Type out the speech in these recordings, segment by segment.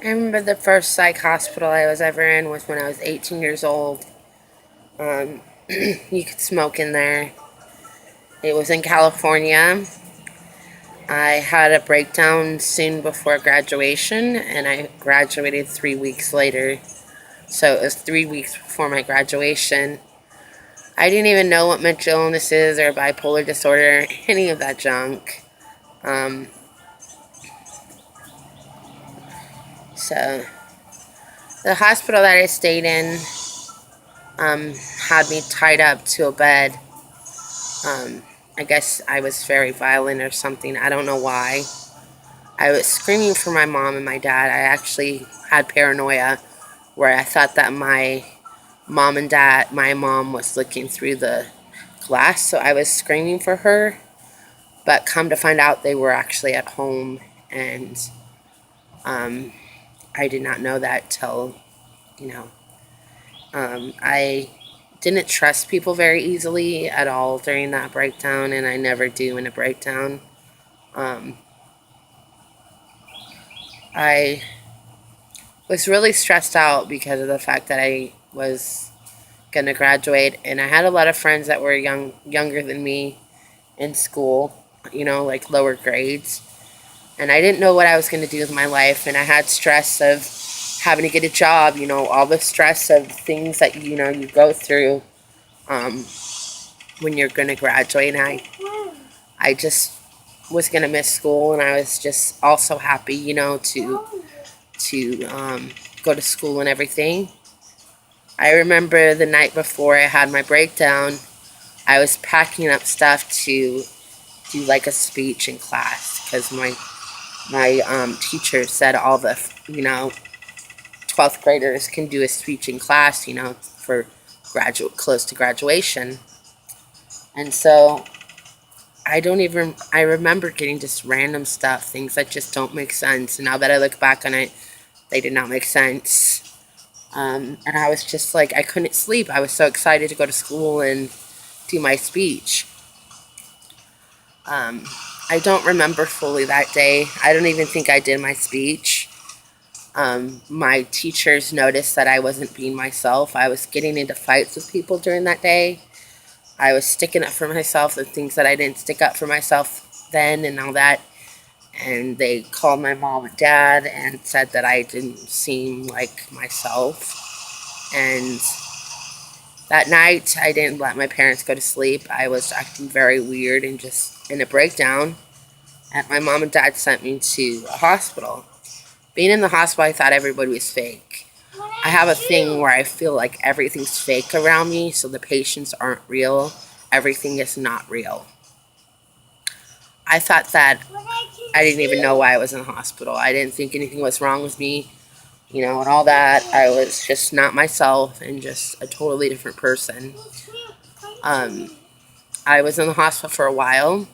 I remember the first psych hospital I was ever in was when I was 18 years old. You could smoke in there. It was in California. I had a breakdown soon before graduation, and I graduated 3 weeks later. So it was 3 weeks before my graduation. I didn't even know what mental illness is or bipolar disorder, any of that junk. Um, so the hospital that I stayed in had me tied up to a bed. I guess I was very violent or something. I don't know why. I was screaming for my mom and my dad. I actually had paranoia where I thought that my mom was looking through the glass, so I was screaming for her. But come to find out, they were actually at home, and um, I did not know that till, you know, I didn't trust people very easily at all during that breakdown, and I never do in a breakdown. Um, I was really stressed out because of the fact that I was going to graduate, and I had a lot of friends that were younger than me in school, like lower grades, and I didn't know what I was going to do with my life, and I had stress of having to get a job, all the stress of things that you go through um, when you're going to graduate. And I just was going to miss school, and I was just also happy, to go to school and everything. I remember the night before I had my breakdown, I was packing up stuff to do like a speech in class because my teacher said all the 12th graders can do a speech in class, for close to graduation. And so I remember getting just random stuff, things that just don't make sense. And now that I look back on it, they did not make sense. And I was just like, I couldn't sleep. I was so excited to go to school and do my speech. Um, I don't remember fully that day. I don't even think I did my speech. My teachers noticed that I wasn't being myself. I was getting into fights with people during that day. I was sticking up for myself, the things that I didn't stick up for myself then and all that. And they called my mom and dad and said that I didn't seem like myself. And that night, I didn't let my parents go to sleep. I was acting very weird and just in a breakdown. And my mom and dad sent me to a hospital. Being in the hospital, I thought everybody was fake. I have a thing where I feel like everything's fake around me, so the patients aren't real. Everything is not real. I thought that I didn't even know why I was in the hospital. I didn't think anything was wrong with me, and all that. I was just not myself and just a totally different person. Um, I was in the hospital for a while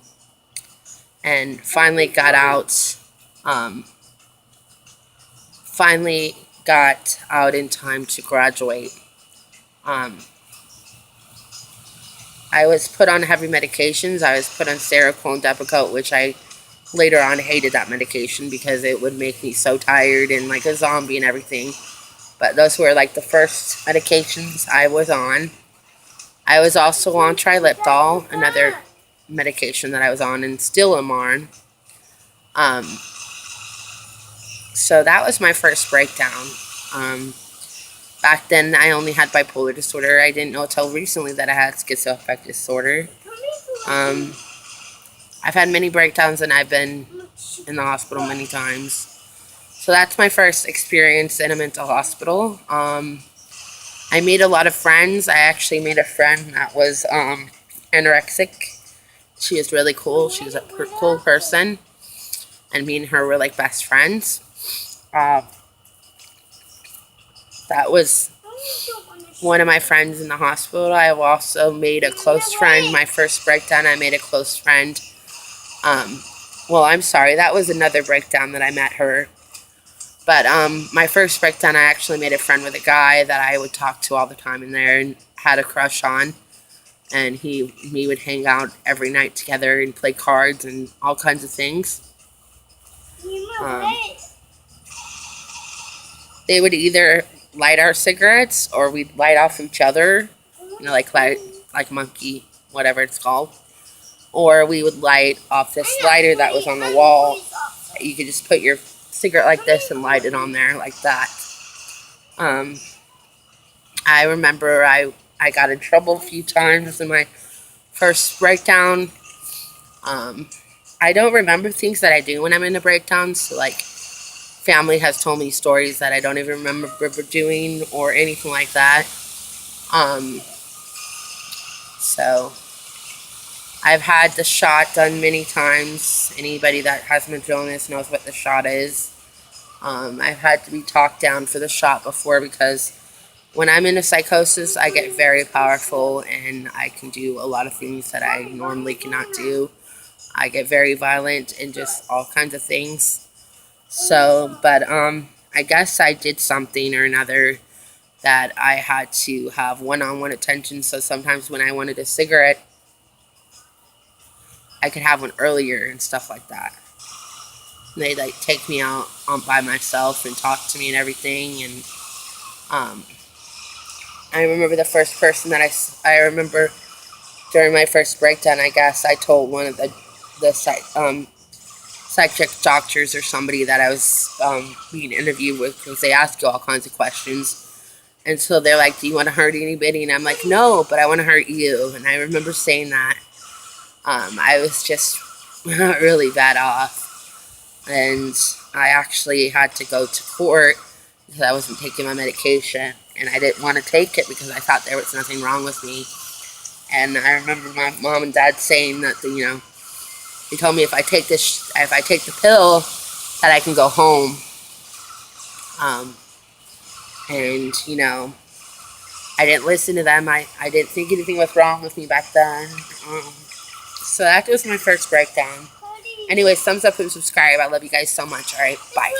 and finally got out. Um, finally got out in time to graduate. Um, I was put on heavy medications. I was put on Seroquel and Depakote, which I later on hated that medication because it would make me so tired and like a zombie and everything. But those were like the first medications I was on. I was also on Triliptol, another medication that I was on and still am on. Um, so that was my first breakdown. Um, Back then, I only had bipolar disorder. I didn't know until recently that I had schizoaffective disorder. Um, I've had many breakdowns and I've been in the hospital many times. So that's my first experience in a mental hospital. I made a lot of friends. I actually made a friend that was anorexic. She was really cool. She was a cool person. And me and her were like best friends. Uh, that was one of my friends in the hospital. I have also made a close friend. My first breakdown, I made a close friend. Um, I'm sorry, that was another breakdown that I met her. But my first breakdown, I actually made a friend with a guy that I would talk to all the time in there and had a crush on. And we would hang out every night together and play cards and all kinds of things. Um, they would either light our cigarettes or we'd light off each other, like like monkey, whatever it's called. Or we would light off this lighter that was on the wall. You could just put your cigarette like this and light it on there like that. I remember I got in trouble a few times in my first breakdown. I don't remember things that I do when I'm in a breakdown. So, like, family has told me stories that I don't even remember doing or anything like that. So, I've had the shot done many times. Anybody that has mental illness knows what the shot is. I've had to be talked down for the shot before because when I'm in a psychosis, I get very powerful and I can do a lot of things that I normally cannot do. I get very violent and just all kinds of things. So, but I guess I did something or another that I had to have one-on-one attention. So sometimes when I wanted a cigarette, I could have one earlier and stuff like that. And they'd like take me out by myself and talk to me and everything. And I remember the first person that I remember during my first breakdown, I guess I told one of the psychiatric doctors or somebody that I was being interviewed with, because they ask you all kinds of questions. And so they're like, do you want to hurt anybody? And I'm like, no, but I want to hurt you. And I remember saying that. I was just really bad off. And I actually had to go to court because I wasn't taking my medication. And I didn't want to take it because I thought there was nothing wrong with me. And I remember my mom and dad saying that, they told me if I take the pill, that I can go home. And, I didn't listen to them. I didn't think anything was wrong with me back then. So that was my first breakdown. Anyways, thumbs up and subscribe. I love you guys so much. All right, bye.